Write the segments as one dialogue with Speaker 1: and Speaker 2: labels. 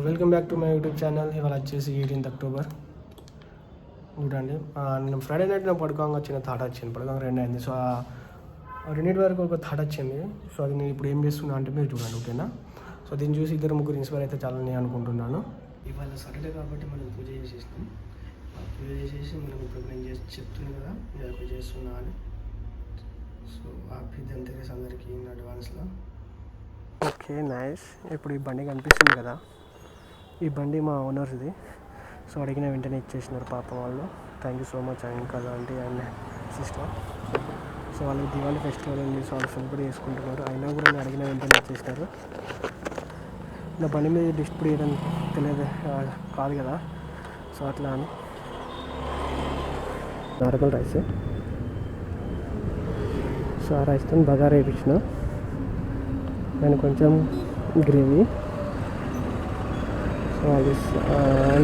Speaker 1: Welcome back to my YouTube channel. ఇవాళ వచ్చేసి 18th October చూడండి. నేను ఫ్రైడే నైట్ నేను పడుకోగా వచ్చిన థాట్ వచ్చింది, పడుకోగా 2 అయింది. సో 2 వరకు ఒక థాట్ వచ్చింది. సో అది నేను ఇప్పుడు ఏం చేస్తున్నా అంటే మీరు చూడండి, ఓకేనా? సో దీన్ని చూసి 2-3 ఇన్స్పైర్ అయితే చాలా నేను అనుకుంటున్నాను. ఇవాళ సాటర్డే కాబట్టి మనం పూజ చేసేసినాం. పూజ చేసేసి మనం ఇప్పుడు నేను చెప్తున్నాను కదా, నేను పూజ చేస్తున్నా అని. సో హ్యాపీ ధన్తెరస్ అందరికీ ఇన్ అడ్వాన్స్లో. Okay, nice. ఇప్పుడు ఈ బండి కనిపిస్తుంది కదా, ఈ బండి మా ఓనర్స్ది. సో అడిగిన వెంటనే ఇచ్చేసినారు పాపం వాళ్ళు. Thank you so much uncle, aunty and sister. So వాళ్ళకి దివాళీ ఫెస్టివల్ ఉంది, సో వాళ్ళు సెలబ్రేట్ చేసుకుంటున్నారు. అయినా కూడా నేను అడిగిన వెంటనే ఇచ్చేసినారు. నా బండి మీద డిస్ప్లే చేయడం తెలియదు కాదు కదా, సో అట్లా అని. నార్మల్ రైస్, సో ఆ రైస్తో బగారా వేయించిన, నేను కొంచెం గ్రేవీ. సో అది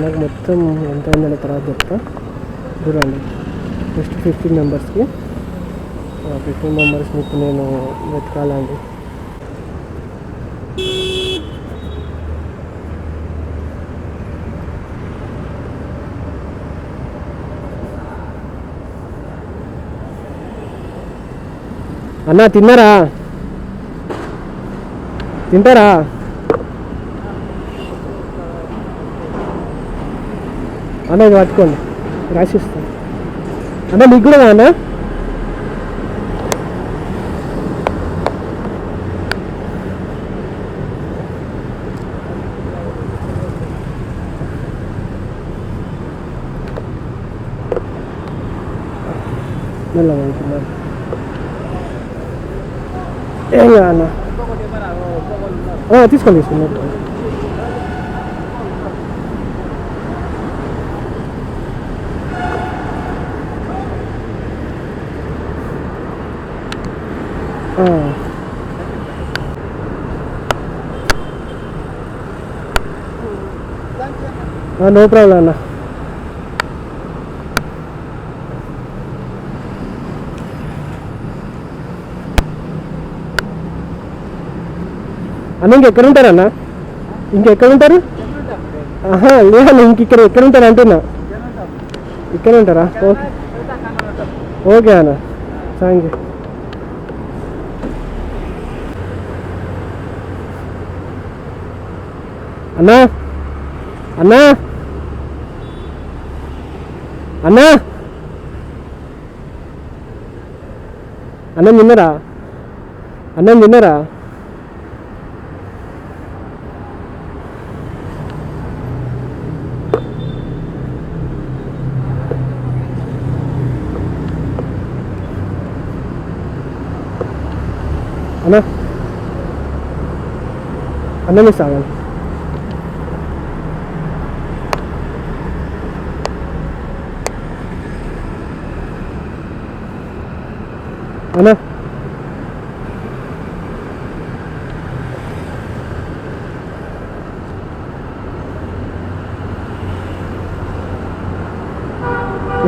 Speaker 1: నాకు మొత్తం ఎంత అయిందనే తర్వాత చెప్తా చూడండి. జస్ట్ 15 మెంబర్స్కి. 15 మెంబర్స్ని ఇప్పుడు నేను వెతకాలండి. అన్నా తిన్నారా? తింటారా? అన్న ఇది పట్టుకోండి, రాసిస్తాను. అన్న మీకు కూడా అన్న ఏం అన్న తీసుకోండి తీసుకున్నట్టు. నో ప్రాబ్లం అన్న. అన్న ఇంకెక్కడ ఉంటారన్నా? ఇంకెక్కడ ఉంటారు? లేదన్న, ఇంకిక్కడ ఎక్కడ ఉంటారు అంటున్నా. ఇక్కడ ఉంటారా? ఓకే ఓకే అన్న, థ్యాంక్ యూ. అన్నా అన్నా అన్నా అన్నం తిన్నారా? అన్నం తిన్నారా? అన్నా అన్నం ఇస్తాను అన్నా.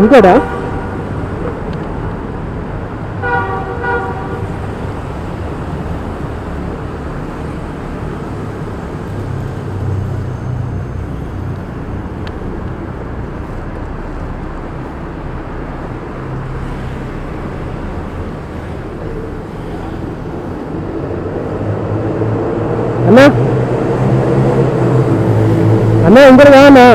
Speaker 1: ఇంకోటా? అన్నా అన్నా ఇంకోటి కాదన్నా.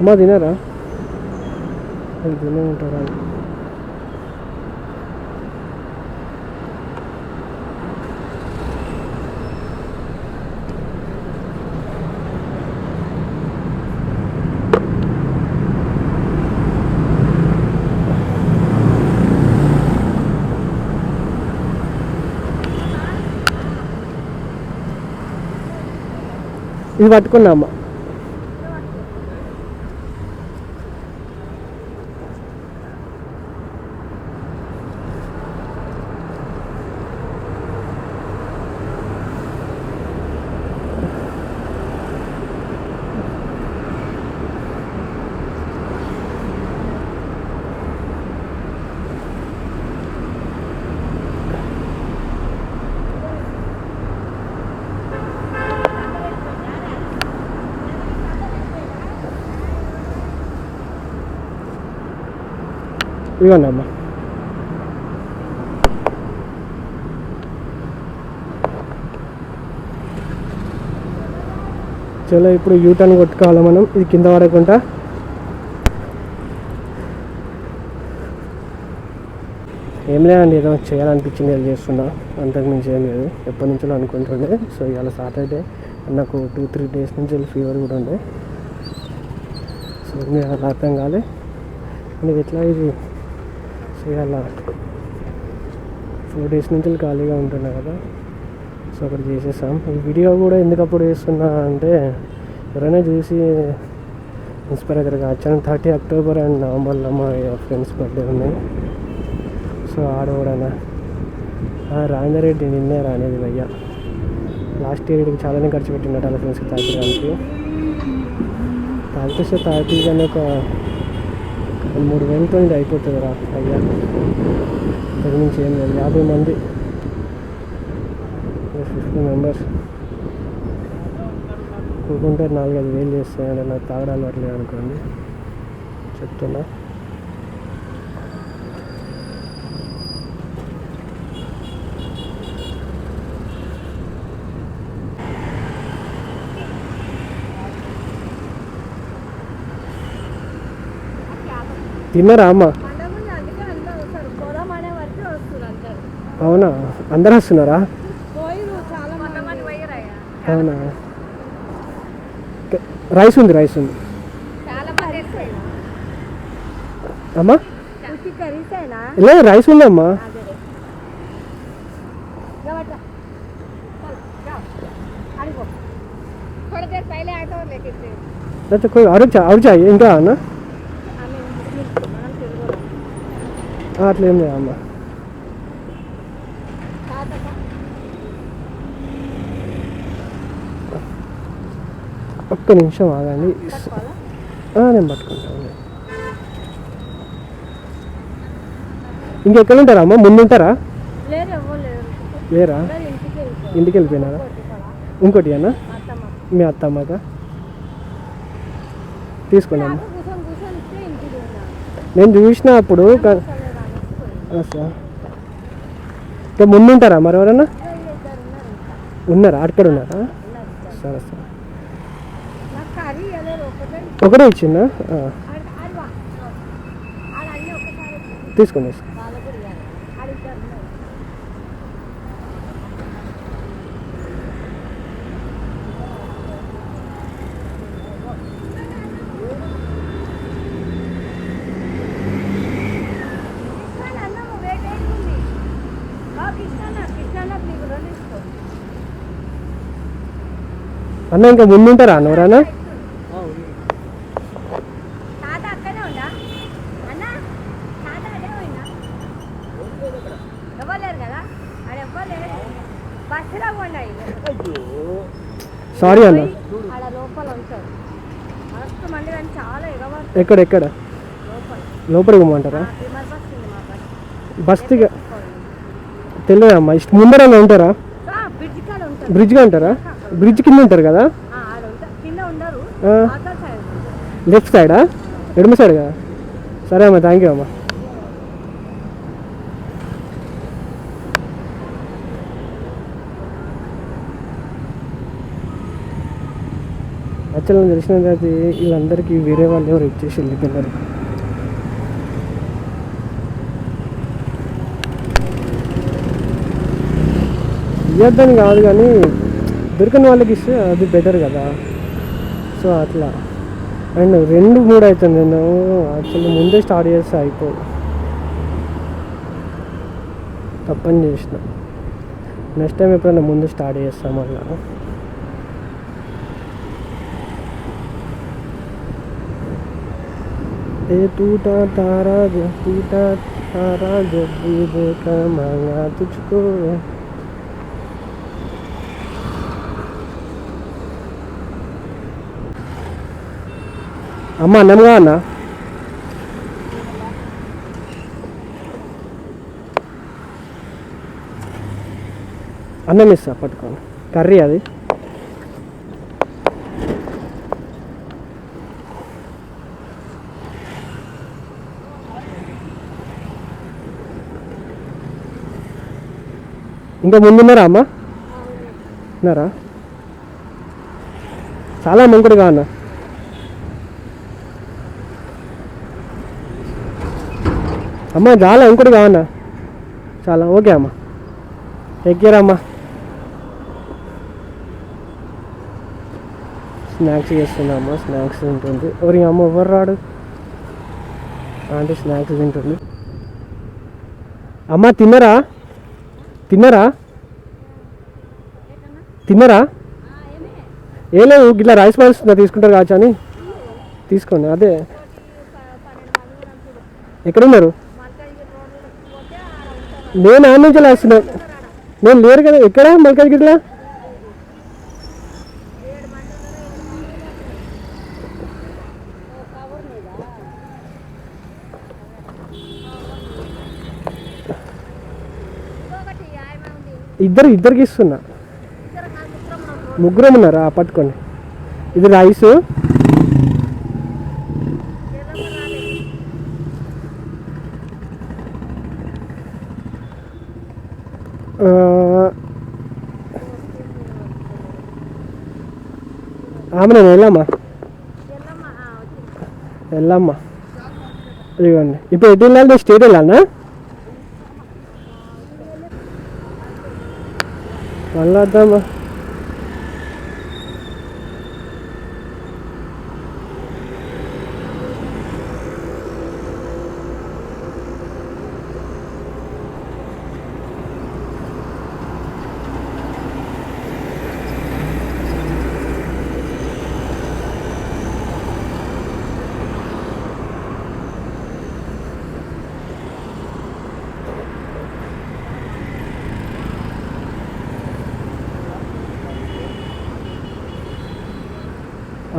Speaker 1: అమ్మా తినారా? అది తినే ఉంటారా? ఇది పట్టుకున్నా అమ్మ. ఇవ్వండి అమ్మ. చలో ఇప్పుడు యూటర్న్ కొట్టుకోవాలి మనం, ఇది కింద పడకుండా. ఏం లేదండి, ఏదో చేయాలనిపించింది అది చేస్తున్నా, అంతకుమించి ఏం లేదు. ఎప్పటి నుంచో అనుకుంటుండే. సో ఇవాళ సాటర్డే, నాకు 2-3 డేస్ నుంచి ఫీవర్ కూడా ఉండే. సో మీరు అలా అర్థం కాలే నీకు ఎట్లా ఇది. సో ఇవాళ 4 డేస్ నుంచి ఖాళీగా ఉంటున్నా కదా, సో అక్కడ చేసేసాం. ఈ వీడియో కూడా ఎందుకు అప్పుడు చేస్తున్నా అంటే ఎవరైనా చూసి ఇన్స్పైర్ అవుతారు. యాక్చువల్ 30 అక్టోబర్ అండ్ నవంబర్లో మా ఫ్రెండ్స్ బర్త్డే ఉన్నాయి. సో ఆడవాడనా రాజేందర్ రెడ్డి నిన్నే రానేది భయ్య. లాస్ట్ ఇయర్ వీడికి చాలానే ఖర్చు పెట్టినట్టు వాళ్ళ ఫ్రెండ్స్కి తాగడానికి. తాగితే కానీ ఒక 3,000తో ఇది అయిపోతుంది రా అయ్యా. అంతకు మించి ఏం లేదు. 50 మంది, 50 మెంబర్స్ కూకుంటే 4-5 వేలు చేస్తాయండి. నాకు తాగడాలు అట్లేదు అనుకోండి, చెప్తున్నా. తిన్నారా అమ్మ? అవునా, అందరు వస్తున్నారా? అవునా, రైస్ ఉంది అమ్మా. లేదు, రైస్ ఉంది అమ్మా. और चाहिए ఇంకా అన్న? అట్లా ఏం లేదు అమ్మ. ఒక్క నిమిషం ఆగండి, నేను పట్టుకుంటాను. ఇంకెక్కడ ఉంటారా అమ్మ? ముందు ఉంటారా? లేరా? ఇంటికి వెళ్ళిపోయినారా? ఇంకోటి అన్న మీ అత్తమ్మక తీసుకున్నా. నేను చూసిన అప్పుడు. ఇంకా ముందు ఉంటారా మరి ఎవరన్నా? ఉన్నారా? అక్కడ ఉన్నారా? సరే సరే, ఒకటే ఇచ్చిందా? తీసుకోండి. అన్న ఇంకా ముందు ఉంటారా అన్న ఎవరన్నా? సారీ అన్న. ఎక్కడ లోపలికి పోమంటారా? బస్తిగా తెలియదమ్మా. ఇష్ట ముందర ఉంటారా? బ్రిడ్జ్గా ఉంటారా? బ్రిడ్జ్ కింద ఉంటారు కదా, లెఫ్ట్ సైడా ఎడమ సైడ్ కదా? సరే అమ్మా, థ్యాంక్ యూ అమ్మా. యాక్చువల్గా తెలిసిన తర్వాత వీళ్ళందరికీ వేరే వాళ్ళు ఎవరు ఇచ్చేసి వెళ్ళిపోయినారు. ఇవ్వద్దని కాదు కానీ దొరికిన వాళ్ళకి ఇస్తే అది బెటర్ కదా. సో అట్లా. అండ్ 2-3 అవుతుంది. నేను యాక్చువల్లీ ముందే స్టార్ట్ చేస్తే అయిపోదు, తప్పని చేసిన. నెక్స్ట్ టైం ఎప్పుడైనా ముందు స్టార్ట్ చేస్తాం అలా. टूटा तारा जब भी देखा मांगा तुझको. అమ్మ అన్నంగా అన్న? అన్నం ఇస్తా పట్టుకోండి. కర్రీ అది. ఇంకా ముందున్నారా అమ్మ? ఉన్నారా? చాలా మంకుడుగా అన్న. అమ్మ చాలా ఇంకోటిగా అన్న. చాలా ఓకే అమ్మ. టేక్ కేర్ అమ్మ. స్నాక్స్ చేస్తున్నా అమ్మ. స్నాక్స్ తింటుంది. ఎవరి అమ్మ ఎవరు రాడు అంటే స్నాక్స్ తింటుంది. అమ్మ తిన్నరా? తిన్నరా? తిన్నరా? ఏం లేదు, ఇట్లా రైస్ బాల్స్ తీసుకుంటారు కావచ్చు అని తీసుకోండి. అదే ఎక్కడున్నారు? నేను ఆ నుంచి వస్తున్నాను. నేను లేరు కదా. ఎక్కడ మల్కాజ్గిరిలో? ఇద్దరికి ఇస్తున్నా. ముగ్గురం ఉన్నారా? పట్టుకోండి. ఇది రైసు, ఆమె వెళ్ళమ్మా. వెళ్ళమ్మా. ఇదిగోండి. ఇప్పుడు ఎటు వెళ్ళాలి? స్టేట్ వెళ్ళాలనా? మళ్ళీ వద్దామా?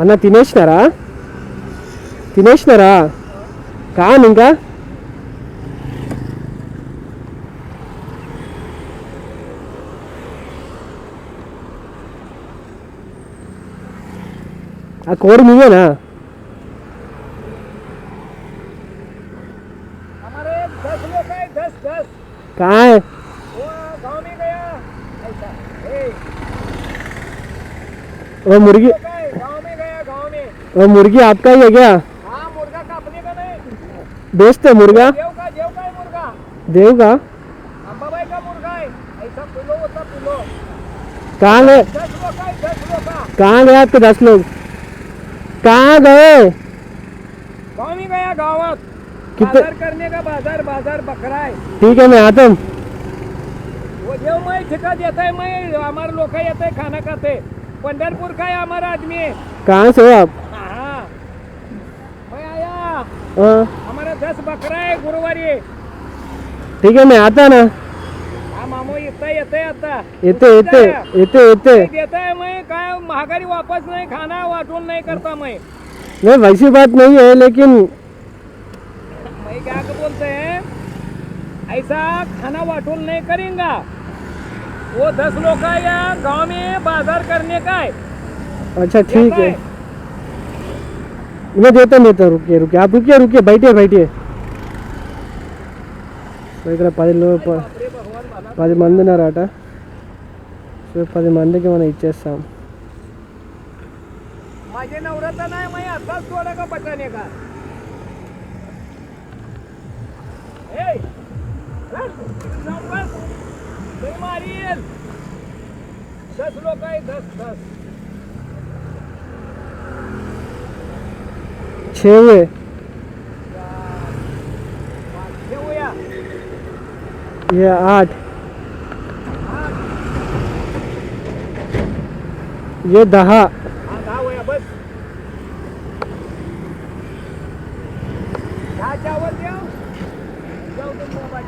Speaker 1: అన్న తినేసినారా? కాను ఇంకా ఆ కోడి మీదేనా? कहाँ है? गाँव में गया। वो मुर्गी गाँव में गया। गाँव में वो मुर्गी आपका ही है क्या? हाँ, मुर्गा का अपने का नहीं। बेचते मुर्गा? देव का है मुर्गा। देव का? अंबाबाई का मुर्गा है। ऐसा किलो होता किलो। कहाँ गए? 10 लोग का। कहाँ गए आपके 10 लोग? कहाँ गए? गाँव में गया। गाँव बाजार करने का। बाजार बकरा है। ठीक है, मैं आता हूँ। वो जो मैं ठेका देता है, मैं हमारे लोग येते है खाना खाते। पंढरपुर का है हमारा आदमी है। कहाँ से हो आप? हाँ, मैं आया। हमारा 10 बकरा है गुरुवारी। ठीक है, मैं आता ना। हाँ मामू, इतना आता देता है। मैं क्या महागारी वापस नहीं, खाना वाटून नहीं करता मैं। नहीं, वैसी बात नहीं है, लेकिन मैं क्या बोलते हैं, ऐसा खाना वाटून नहीं करेंगे। वो 10 लोग का या गांव में बाजार करने का है। अच्छा ठीक है, मैं देता रुकिए आप रुकिए बैठिए। సో ఇక్కడ 10 మంది ఉన్నారట. సో 10 మందికి మనం ఇచ్చేస్తాం. माझे नवरत्न नाही, मैं आताच थोडा का बचाने का. ए बस मारियल 10 लोग आहे. 10 6 ये 8 ये 10 बस. 10 चावल जाओ तुम मोबाइल.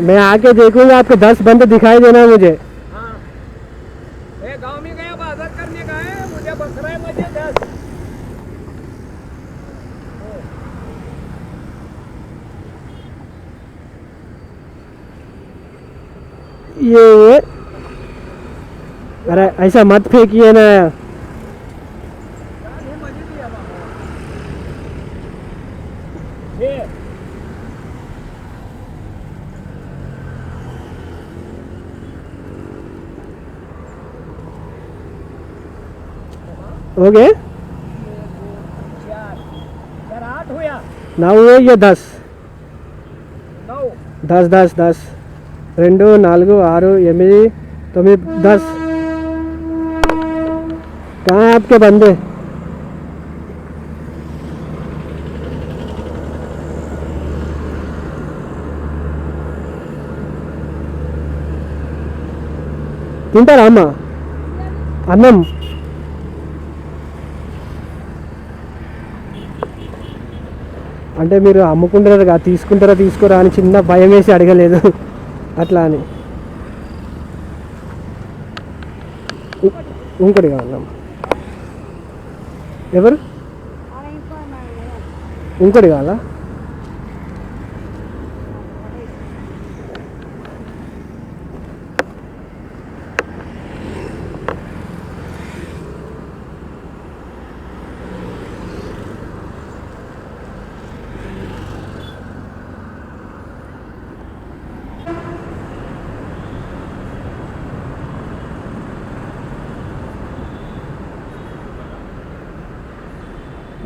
Speaker 1: मैं आके देखूंगा, आपके 10 बंदे दिखाई देना मुझे. हाँ, गांव में गया बाजार करने का है. मुझे बकरा है, मुझे 10. ये अरे ऐसा मत फेंकिए ना. हो गए 9 हुए या 10? 10 10 10 2 4 6 8 9 10. कहाँ हैं आपके बंदे? తింటారా అమ్మ అన్నం? అంటే మీరు అమ్ముకుంటారు కదా, తీసుకుంటారా తీసుకోరా అని చిన్న భయం వేసి అడగలేదు అట్లా అని. ఇంకోటి కావాలమ్మ. ఎవరు? ఇంకోటి కావాలా?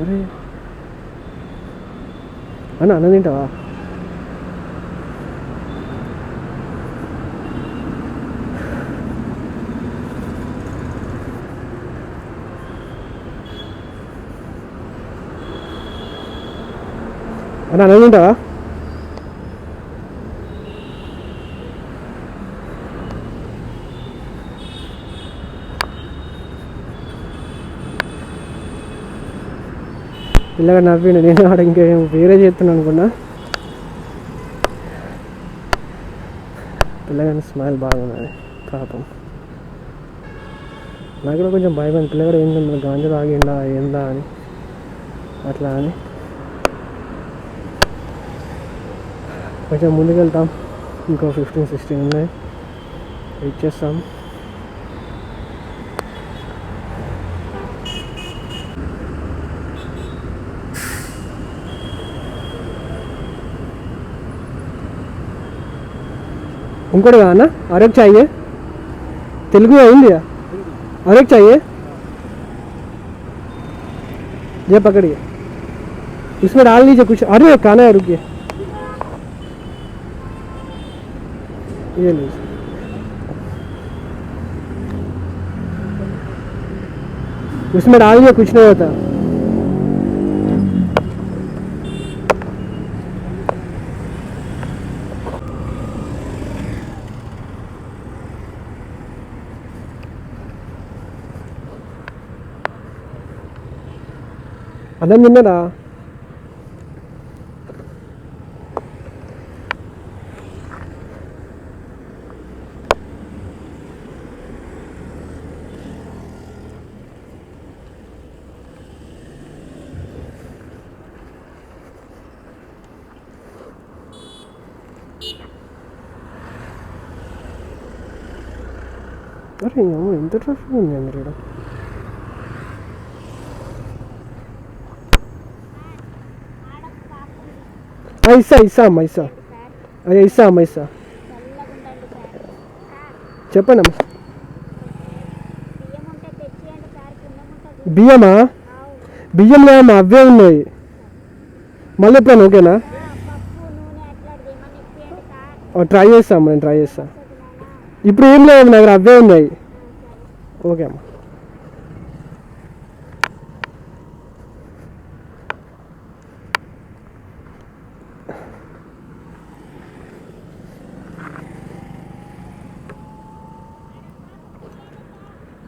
Speaker 1: అరే అన్న అన్నం తింటావా? అన్న అన్నం తింటావా? పిల్లగా నవ్విండు. నేను ఆడ ఇంకేం వేరే చేస్తున్నాను అనుకున్నా. పిల్లగాని స్మైల్ బాగున్నది పాపం. నాకు కూడా కొంచెం భయపడింది. పిల్లగాడు ఏంటి మన గాంజా తాగిండా ఏందా అని అట్లా అని. కొంచెం ముందుకు వెళ్తాం. ఇంకో 15-16 ఉన్నాయి, వెయిట్ చేస్తాం. उनको ना और एक चाहिए, तेलुगु है हिंदी है, और एक चाहिए। ये पकड़िए, इसमें डाल लीजिए कुछ। अरे खाना है, रुकिए, ये लीजिए। उसमें डाल लीजिए, कुछ नहीं होता। అన్నం తిన్నారా? అరే ఎంత ట్రాఫిక్ ఉంది అందరూ ఇక్కడ. ఇస్తా ఇస్తా అమ్మ, ఇస్తా. అయ్యా ఇస్తా అమ్మ, ఇస్తా. చెప్పండి అమ్మ. బియ్యమా? బియ్యం లేదమ్మా, అవే ఉన్నాయి. మళ్ళీ ఎప్పుడైనా ఓకేనా? ట్రై చేస్తా అమ్మ, నేను ట్రై చేస్తా. ఇప్పుడు ఏం లేదు నా దగ్గర, అవే ఉన్నాయి. ఓకే అమ్మ.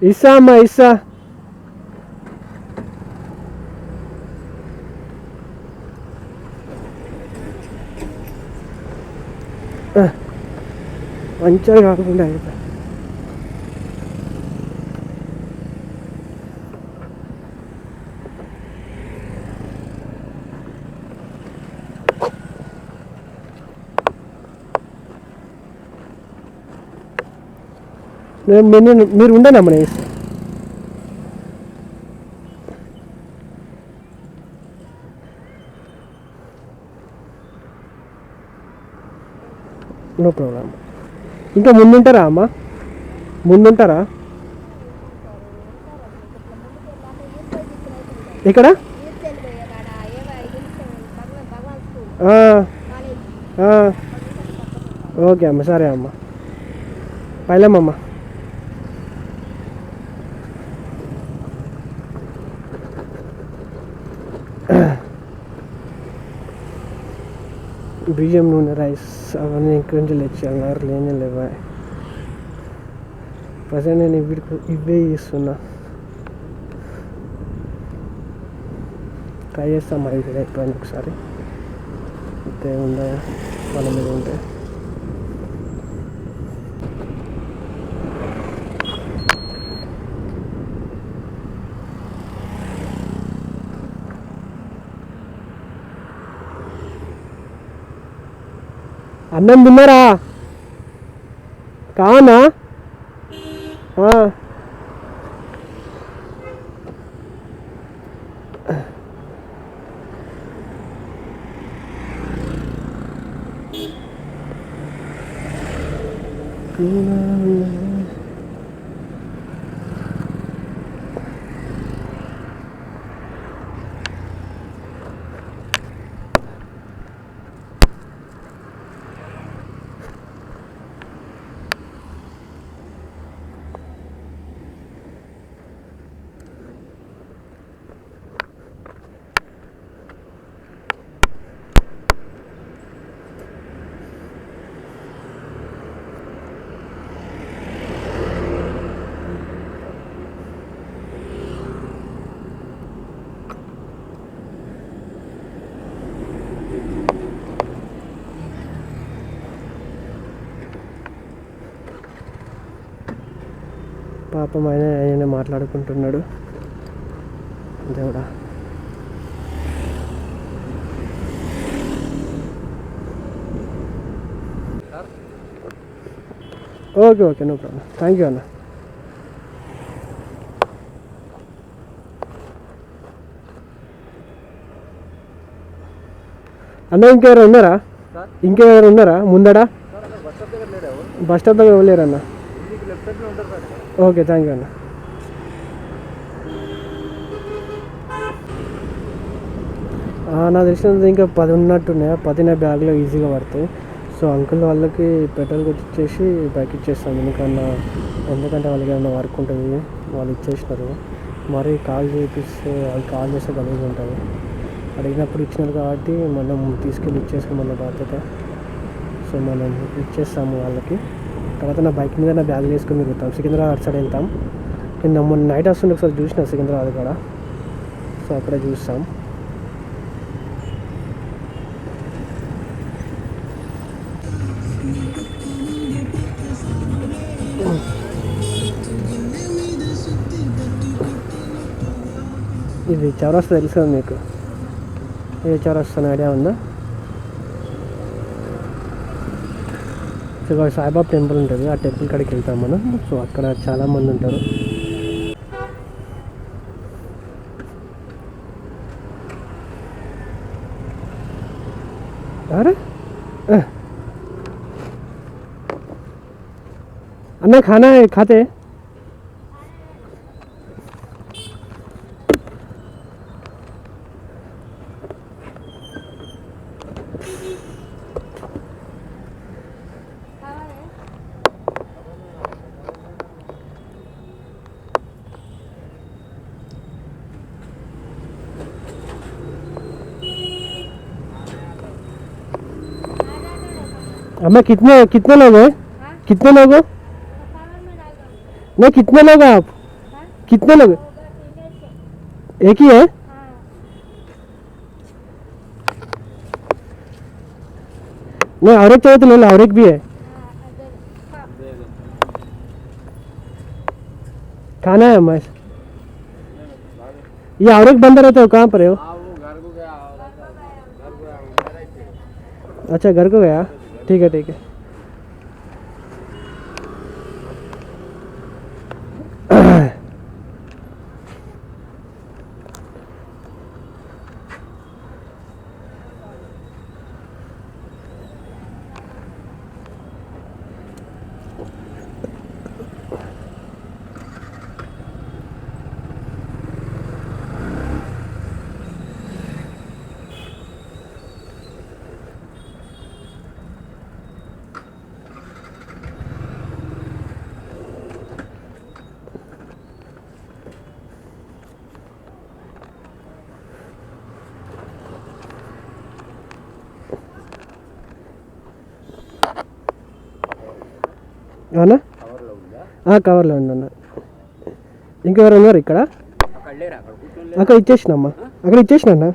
Speaker 1: ఇస్తా అమ్మా, ఇస్తా. మంచిగా కాకుండా అయిపోయి మీరు ఉండనమ్మ, నేను ఇస్తాను. No problem. ఇంకా ముందుంటారా అమ్మ? ముందుంటారా? ఇక్కడ ఓకే అమ్మ, సరే అమ్మ, పైలమ్మమ్మ. బియ్యం, నూనె, రైస్ అవన్నీ ఇంటి నుంచి తెచ్చాను, లేని లేవా ప్రజెంట్ నేను ఇవే ఇస్తున్నా. ట్రై చేస్తాం మరి ఇది అయిపోయింది ఒకసారి, అంతే ఉందా వాళ్ళ మీద ఉంటే. అన్నం తిన్నారా? కానా? పాపం ఆయన మాట్లాడుకుంటున్నాడు దేవుడా. Okay okay, no problem, thank you అన్న. అన్న ఇంకెవరు ఉన్నారా? ఇంకెవరు ఉన్నారా ముందడా? బస్ స్టాప్ దగ్గర వెళ్ళారన్న. ఓకే, థ్యాంక్ యూ అన్న. నాకు తెలిసినంత ఇంకా 10 ఉన్నట్టున్నాయి, 10 నా బ్యాగ్లో ఈజీగా పడతాయి. సో అంకుల్ వాళ్ళకి పెట్రోల్ కొట్టించేసి బైక్ ఇచ్చేస్తాను, ఎందుకంటే వాళ్ళకి ఏమైనా వర్క్ ఉంటుంది, వాళ్ళు ఇచ్చేసినారు. మరి కాల్ చేపిస్తే వాళ్ళు కాల్ చేస్తే గలీజ్గా ఉంటుంది. అడిగినప్పుడు ఇచ్చినారు కాబట్టి మనం తీసుకెళ్ళి ఇచ్చేసాం మన బాధ్యత. సో మనం ఇచ్చేస్తాము వాళ్ళకి. తర్వాత నా బైక్ మీద నా బ్యాగ్ వేసుకొని తిరుగుతాం, సికింద్రాబాద్ అటు సైడ్ వెళ్తాం. నేను మొన్న నైట్ వస్తుండే ఒకసారి చూసిన సికింద్రాబాద్ కూడా, సో అక్కడే చూస్తాం. ఇది చౌరస్తా తెలుసు కదా మీకు? ఏ చౌరస్తా ఐడియా ఉందా? ఇక్కడ సాయిబాబా టెంపుల్ ఉంటుంది, ఆ టెంపుల్ కాడికి వెళ్తాం మనం. సో అక్కడ చాలామంది ఉంటారు. अरे अन्ना खाना है, खाते हैं? अम्मा कितने कितने लोग हैं? कितने लोग हो? नहीं, कितने लोग हैं आप? कितने लोग? एक ही है? नहीं, और एक चाहिए तो ले लो, और एक भी है। खाना है अम्मा? ये और एक बंदा रहता है, कहाँ पर है वो? अच्छा, घर को गया, ठीक है ठीक है। అవునా కవర్లో ఉంది అన్న. ఇంకెవరు ఉన్నారు ఇక్కడ? అక్కడ ఇచ్చేసిన అమ్మా, అక్కడ ఇచ్చేసిన అన్న.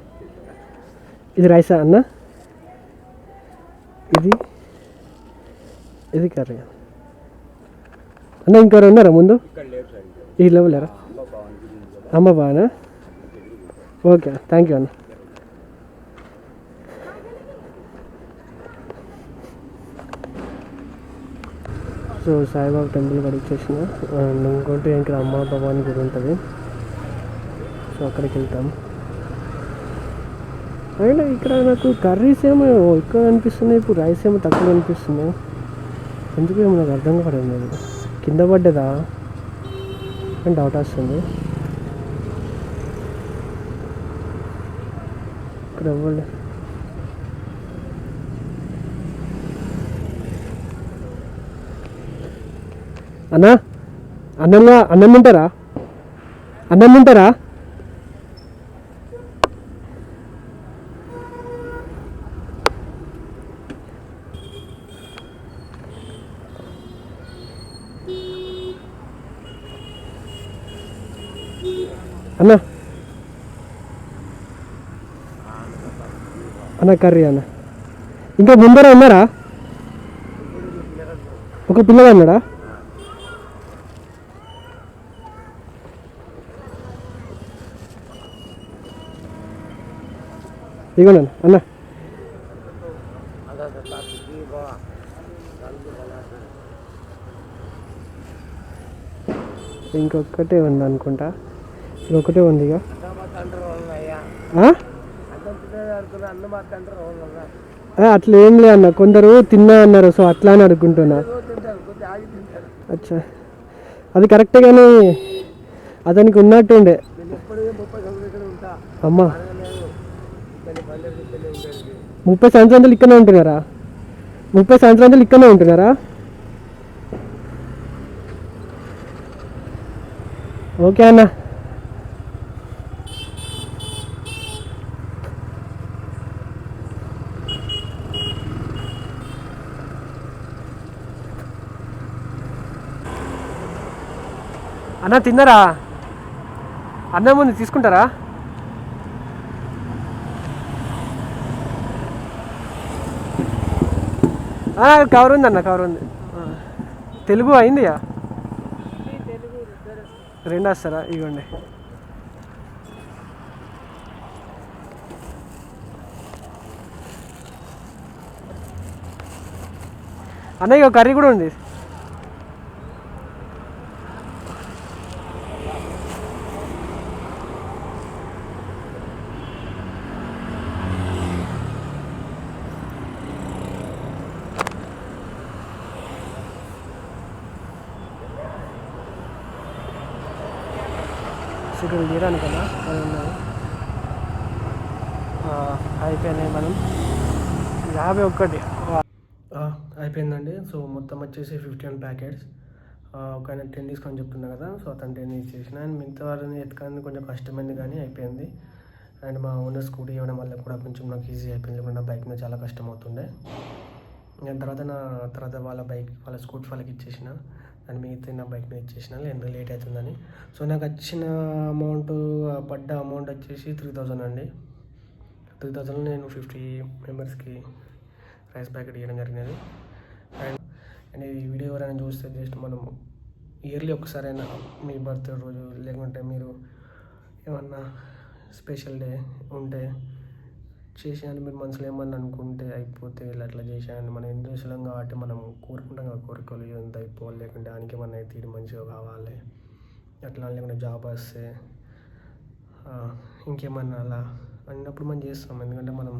Speaker 1: ఇది రైసా అన్న? ఇది కర్రీ అన్న. ఇంకెవరు ఉన్నారా ముందు? ఈ లేరా? అమ్మ బాగానా? ఓకే, థ్యాంక్ యూ అన్న. సో సాయిబాబా టెంపుల్ కూడా ఇచ్చేసిన. అండ్ ఇంకోటి ఇక్కడ అమ్మ భవాని గుడి ఉంటుంది, సో అక్కడికి వెళ్తాం. అండ్ ఇక్కడ నాకు కర్రీస్ ఏమో ఎక్కువ అనిపిస్తున్నాయి, ఇప్పుడు రైస్ ఏమో తక్కువ అనిపిస్తున్నాయి. ఎందుకు ఏమో నాకు అర్థం కావడం లేదు. కింద పడ్డదా అని డౌట్ వస్తుంది. ఇక్కడ ఇవ్వలే. అన్నా అన్నం తింటారా? అన్నం తింటారా? అన్న కర్రీ అన్న. ఇంకా ముందర ఉన్నారా? ఒక పిల్లగా ఉన్నాడా? ఇగోనా అన్న. ఇంకొకటే ఉంది అనుకుంటా, ఇంకొకటే ఉంది. ఇక అట్లా ఏం లే అన్న, కొందరు తిన్నా అన్నారు, సో అట్లా అని అనుకుంటున్నా. అచ్చా, అది కరెక్టే కానీ అతనికి ఉన్నట్టుండే. అమ్మా 30 సంవత్సరాలు ఇక్కడనే ఉంటున్నారా? 30 సంవత్సరాలు ఇక్కడనే ఉంటున్నారా? ఓకే అన్న. అన్న తిన్నారా? అన్నం ముందు తీసుకుంటారా? కవర్ ఉంది అన్న, కవర్ ఉంది. తెలుగు అయింది రెండు వస్తారా? ఇవ్వండి అన్న. ఇక కర్రీ కూడా ఉంది. ఇక్కడ తీయడానికి కదా అది ఉన్నది. అయిపోయినాయి మనం 51 అయిపోయిందండి. సో మొత్తం వచ్చేసి 51 ప్యాకెట్స్. ఒక 10 తీసుకొని చెప్తున్నా కదా, సో అతను 10 ఇచ్చేసిన. అండ్ మిగతా వారిని ఎత్తుకొని కొంచెం కష్టమైంది కానీ అయిపోయింది. అండ్ మా ఓనర్ స్కూటీ ఇవ్వడం వల్ల కూడా కొంచెం నాకు ఈజీ అయిపోయింది, లేకుండా బైక్ మీద చాలా కష్టం అవుతుండే. దాని తర్వాత వాళ్ళ స్కూటీ వాళ్ళకి ఇచ్చేసిన. అండ్ మిగతా నా బైక్ మీద ఇచ్చేసిన, ఎందుకు లేట్ అవుతుందని. సో నాకు వచ్చిన పడ్డ అమౌంట్ వచ్చేసి 3000 అండి. 3000 నేను 50 మెంబర్స్కి రైస్ ప్యాకెట్ ఇవ్వడం జరిగినది. అండ్ ఈ వీడియో ఎవరైనా చూస్తే జస్ట్ మనం ఇయర్లీ ఒకసారైనా మీ బర్త్డే రోజు, లేకుంటే మీరు ఏమన్నా స్పెషల్ డే ఉంటే చేసేయాలి. మీరు మనసులో ఏమన్నా అనుకుంటే అయిపోతే అట్లా చేసేయాలి. మనం హిందూస్లం కాబట్టి మనం కోరుకుంటాం కదా, కోరికలు ఇదంతా అయిపోవాలి, లేకుంటే దానికి ఏమన్నా తీరు మంచిగా కావాలి అట్లా, లేకుంటే జాబ్ వస్తే ఇంకేమన్నా అలా అన్నప్పుడు మనం చేస్తాం, ఎందుకంటే మనం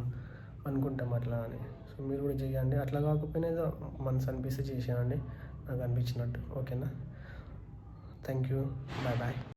Speaker 1: అనుకుంటాం అట్లా అని. సో మీరు కూడా చేయండి. అట్లా కాకపోయినా ఏదో మనసు అనిపిస్తే చేసేయండి, నాకు అనిపించినట్టు. ఓకేనా? Thank you, bye bye.